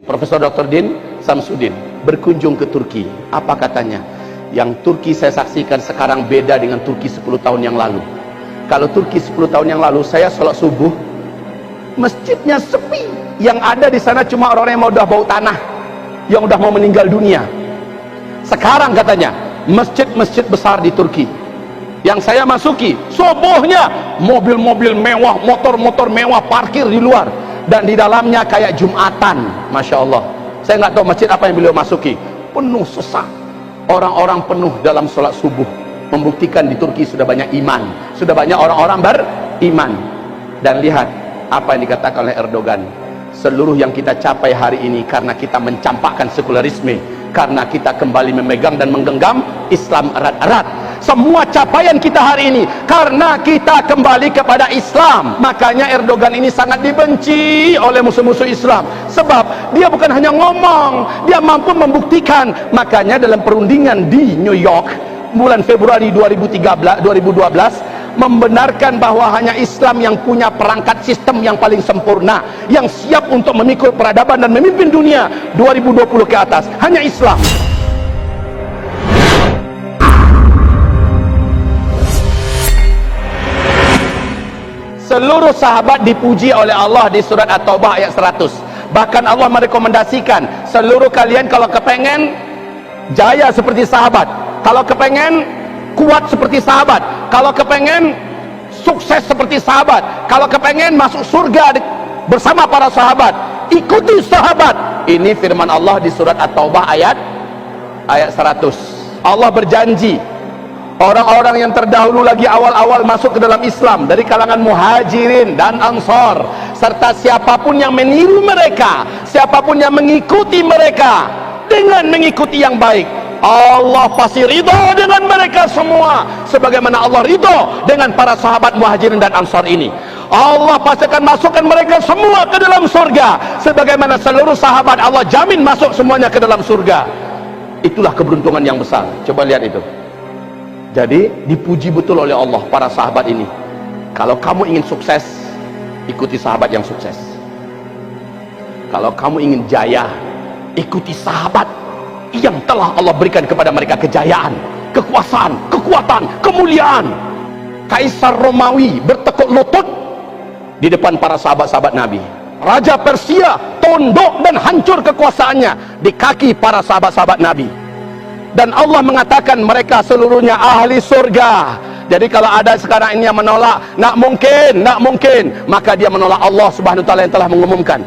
Profesor Dr. Din Samsudin berkunjung ke Turki. Apa katanya? Yang Turki saya saksikan sekarang beda dengan Turki 10 tahun yang lalu. Kalau Turki 10 tahun yang lalu saya sholat subuh, masjidnya sepi. Yang ada di sana cuma orang-orang yang udah bau tanah, yang udah mau meninggal dunia. Sekarang katanya masjid-masjid besar di Turki yang saya masuki, subuhnya mobil-mobil mewah, motor-motor mewah parkir di luar, dan di dalamnya kayak Jumatan. Masya Allah, saya nggak tahu masjid apa yang beliau masuki, penuh sesak, orang-orang penuh dalam sholat subuh, membuktikan di Turki sudah banyak iman, sudah banyak orang-orang beriman. Dan lihat apa yang dikatakan oleh Erdogan, seluruh yang kita capai hari ini karena kita mencampakkan sekularisme, karena kita kembali memegang dan menggenggam Islam erat-erat. Semua capaian kita hari ini karena kita kembali kepada Islam. Makanya Erdogan ini sangat dibenci oleh musuh-musuh Islam, sebab dia bukan hanya ngomong, dia mampu membuktikan. Makanya dalam perundingan di New York bulan Februari 2012 membenarkan bahwa hanya Islam yang punya perangkat sistem yang paling sempurna, yang siap untuk memikul peradaban dan memimpin dunia 2020 ke atas. Hanya Islam. Seluruh sahabat dipuji oleh Allah di surat At-Taubah ayat 100. Bahkan Allah merekomendasikan seluruh kalian kalau kepengen jaya seperti sahabat, kalau kepengen kuat seperti sahabat, kalau kepengen sukses seperti sahabat, kalau kepengen masuk surga bersama para sahabat, ikuti sahabat. Ini firman Allah di surat At-Taubah ayat 100. Allah berjanji orang-orang yang terdahulu lagi awal-awal masuk ke dalam Islam dari kalangan muhajirin dan ansar, serta siapapun yang meniru mereka, siapapun yang mengikuti mereka dengan mengikuti yang baik, Allah pasti ridho dengan mereka semua, sebagaimana Allah ridho dengan para sahabat muhajirin dan ansar ini. Allah pasti akan masukkan mereka semua ke dalam surga, sebagaimana seluruh sahabat Allah jamin masuk semuanya ke dalam surga. Itulah keberuntungan yang besar. Coba lihat itu. Jadi dipuji betul oleh Allah para sahabat ini. Kalau kamu ingin sukses, ikuti sahabat yang sukses. Kalau kamu ingin jaya, ikuti sahabat yang telah Allah berikan kepada mereka kejayaan, kekuasaan, kekuatan, kemuliaan. Kaisar Romawi bertekuk lutut di depan para sahabat-sahabat Nabi. Raja Persia tunduk dan hancur kekuasaannya di kaki para sahabat-sahabat Nabi. Dan Allah mengatakan mereka seluruhnya ahli surga. Jadi kalau ada sekarang ini yang menolak, nak mungkin, maka dia menolak Allah Subhanahu wa taala yang telah mengumumkan.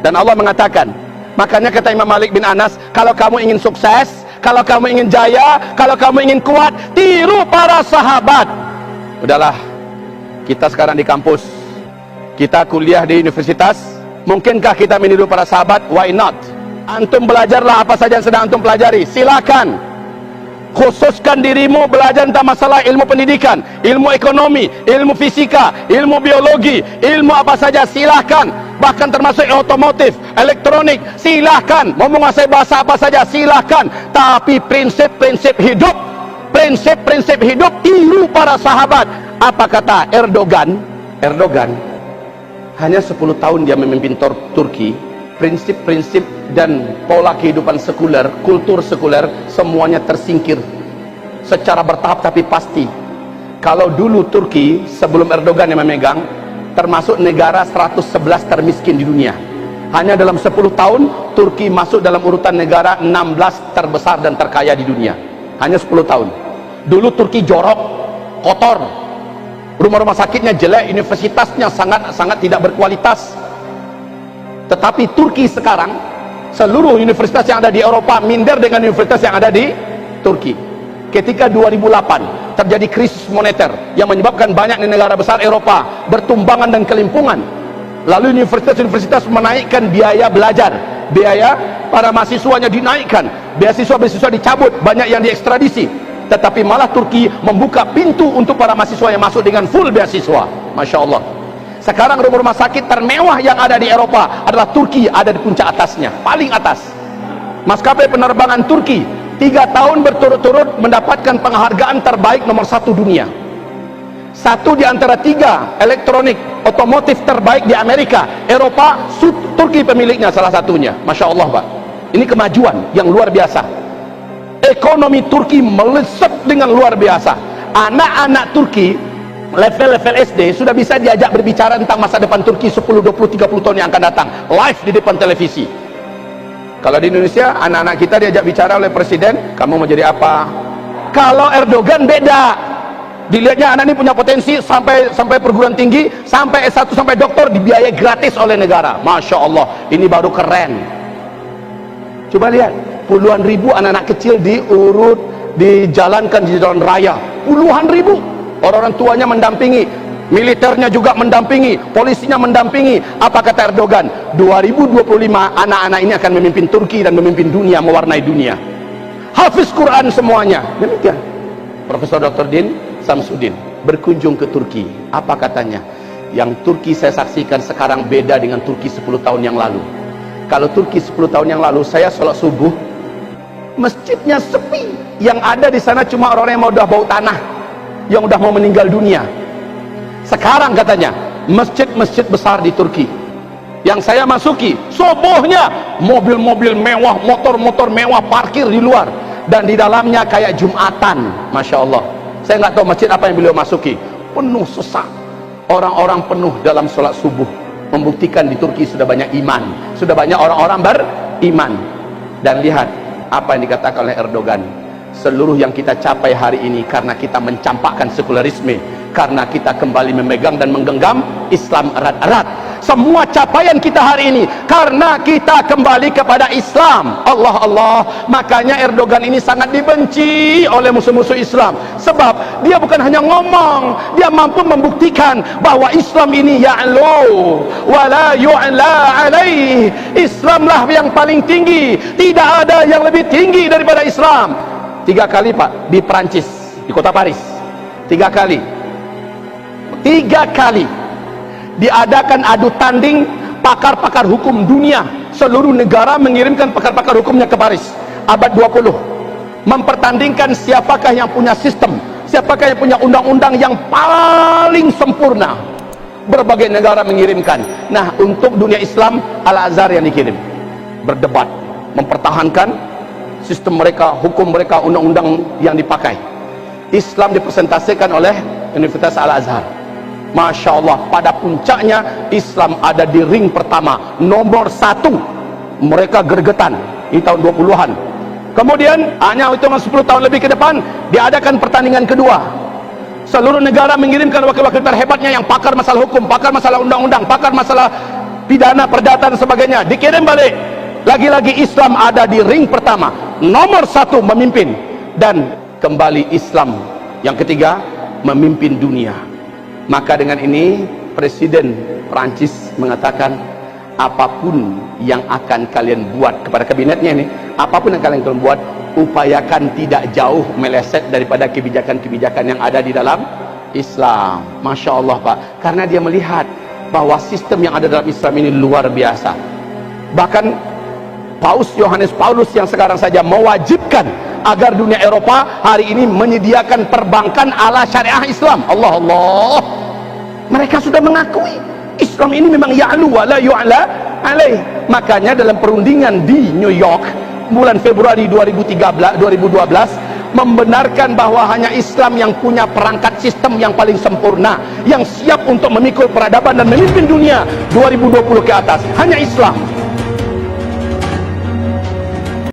Dan Allah mengatakan, makanya kata Imam Malik bin Anas, kalau kamu ingin sukses, kalau kamu ingin jaya, kalau kamu ingin kuat, tiru para sahabat. Udahlah, kita sekarang di kampus, kita kuliah di universitas, mungkinkah kita meniru para sahabat? Why not? Antum belajarlah apa saja yang sedang antum pelajari, silakan. Khususkan dirimu belajar tentang masalah ilmu pendidikan, ilmu ekonomi, ilmu fisika, ilmu biologi, ilmu apa saja silakan. Bahkan termasuk otomotif, elektronik, silakan. Mau menguasai bahasa apa saja silakan. Tapi prinsip-prinsip hidup, prinsip-prinsip hidup tiru para sahabat. Apa kata Erdogan? Erdogan hanya 10 tahun dia memimpin Turki. Prinsip-prinsip dan pola kehidupan sekuler, kultur sekuler, semuanya tersingkir secara bertahap tapi pasti. Kalau dulu Turki sebelum Erdogan yang memegang termasuk negara 111 termiskin di dunia, hanya dalam 10 tahun Turki masuk dalam urutan negara 16 terbesar dan terkaya di dunia. Hanya 10 tahun. Dulu Turki jorok, kotor, rumah-rumah sakitnya jelek, universitasnya sangat tidak berkualitas. Tetapi Turki sekarang, seluruh universitas yang ada di Eropa minder dengan universitas yang ada di Turki. Ketika 2008 terjadi krisis moneter yang menyebabkan banyak negara besar Eropa bertumbangan dan kelimpungan, lalu universitas-universitas menaikkan biaya belajar, biaya para mahasiswanya dinaikkan, beasiswa-beasiswa dicabut, banyak yang diekstradisi. Tetapi malah Turki membuka pintu untuk para mahasiswa yang masuk dengan full beasiswa. Masya Allah. Sekarang rumah sakit termewah yang ada di Eropa adalah Turki, ada di puncak atasnya, paling atas. Maskapai penerbangan Turki 3 tahun berturut-turut mendapatkan penghargaan terbaik nomor 1 dunia. Satu di antara 3 elektronik otomotif terbaik di Amerika, Eropa, Turki pemiliknya salah satunya. Masya Allah Pak, ini kemajuan yang luar biasa. Ekonomi Turki melesat dengan luar biasa. Anak-anak Turki level-level SD sudah bisa diajak berbicara tentang masa depan Turki 10, 20, 30 tahun yang akan datang, live di depan televisi. Kalau di Indonesia, anak-anak kita diajak bicara oleh presiden, kamu mau jadi apa? Kalau Erdogan beda, dilihatnya anak ini punya potensi sampai perguruan tinggi, sampai S1, sampai doktor, dibiayai gratis oleh negara. Masya Allah, ini baru keren. Coba lihat, puluhan ribu anak-anak kecil diurut, dijalankan di jalan raya, puluhan ribu. Orang-orang tuanya mendampingi, militernya juga mendampingi, polisinya mendampingi. Apa kata Erdogan? 2025 anak-anak ini akan memimpin Turki dan memimpin dunia, mewarnai dunia. Hafiz Quran semuanya. Demikian. Profesor Dr. Din Samsudin berkunjung ke Turki. Apa katanya? Yang Turki saya saksikan sekarang beda dengan Turki 10 tahun yang lalu. Kalau Turki 10 tahun yang lalu, saya sholat subuh, masjidnya sepi. Yang ada di sana cuma orang-orang yang udah bau tanah, yang udah mau meninggal dunia. Sekarang katanya masjid-masjid besar di Turki yang saya masuki, subuhnya mobil-mobil mewah, motor-motor mewah parkir di luar, dan di dalamnya kayak Jumatan. Masya Allah, saya nggak tahu masjid apa yang beliau masuki, penuh sesak, orang-orang penuh dalam sholat subuh, membuktikan di Turki sudah banyak iman, sudah banyak orang-orang beriman. Dan lihat apa yang dikatakan oleh Erdogan, seluruh yang kita capai hari ini karena kita mencampakkan sekularisme, karena kita kembali memegang dan menggenggam Islam erat-erat. Semua capaian kita hari ini karena kita kembali kepada Islam. Allah Allah. Makanya Erdogan ini sangat dibenci oleh musuh-musuh Islam, sebab dia bukan hanya ngomong, dia mampu membuktikan bahwa Islam ini ya'lu wa la yu'la alaih. Islamlah yang paling tinggi, tidak ada yang lebih tinggi daripada Islam. 3 kali Pak di Perancis, di kota Paris, 3 kali diadakan adu tanding pakar-pakar hukum dunia. Seluruh negara mengirimkan pakar-pakar hukumnya ke Paris. Abad 20 mempertandingkan siapakah yang punya sistem, siapakah yang punya undang-undang yang paling sempurna. Berbagai negara mengirimkan. Nah, untuk dunia Islam, Al-Azhar yang dikirim, berdebat, mempertahankan sistem mereka, hukum mereka, undang-undang yang dipakai. Islam dipresentasikan oleh Universitas Al-Azhar. Masya Allah, pada puncaknya Islam ada di ring pertama, nomor 1. Mereka gergetan di tahun 20-an. Kemudian hanya hitungan 10 tahun lebih ke depan, diadakan pertandingan kedua. Seluruh negara mengirimkan wakil-wakil terhebatnya yang pakar masalah hukum, pakar masalah undang-undang, pakar masalah pidana, perdata dan sebagainya, dikirim balik. Lagi-lagi Islam ada di ring pertama, nomor 1 memimpin. Dan kembali Islam yang ketiga memimpin dunia. Maka dengan ini Presiden Prancis mengatakan, apapun yang akan kalian buat, kepada kabinetnya ini, apapun yang kalian buat, upayakan tidak jauh meleset daripada kebijakan-kebijakan yang ada di dalam Islam. Masya Allah Pak, karena dia melihat bahwa sistem yang ada dalam Islam ini luar biasa. Bahkan Paus Yohanes Paulus yang sekarang saja mewajibkan agar dunia Eropa hari ini menyediakan perbankan ala syariah Islam. Allah Allah, mereka sudah mengakui Islam ini memang ya'lu wa la yu'la alaih. Makanya dalam perundingan di New York bulan Februari 2012 membenarkan bahwa hanya Islam yang punya perangkat sistem yang paling sempurna, yang siap untuk memikul peradaban dan memimpin dunia 2020 ke atas. Hanya Islam.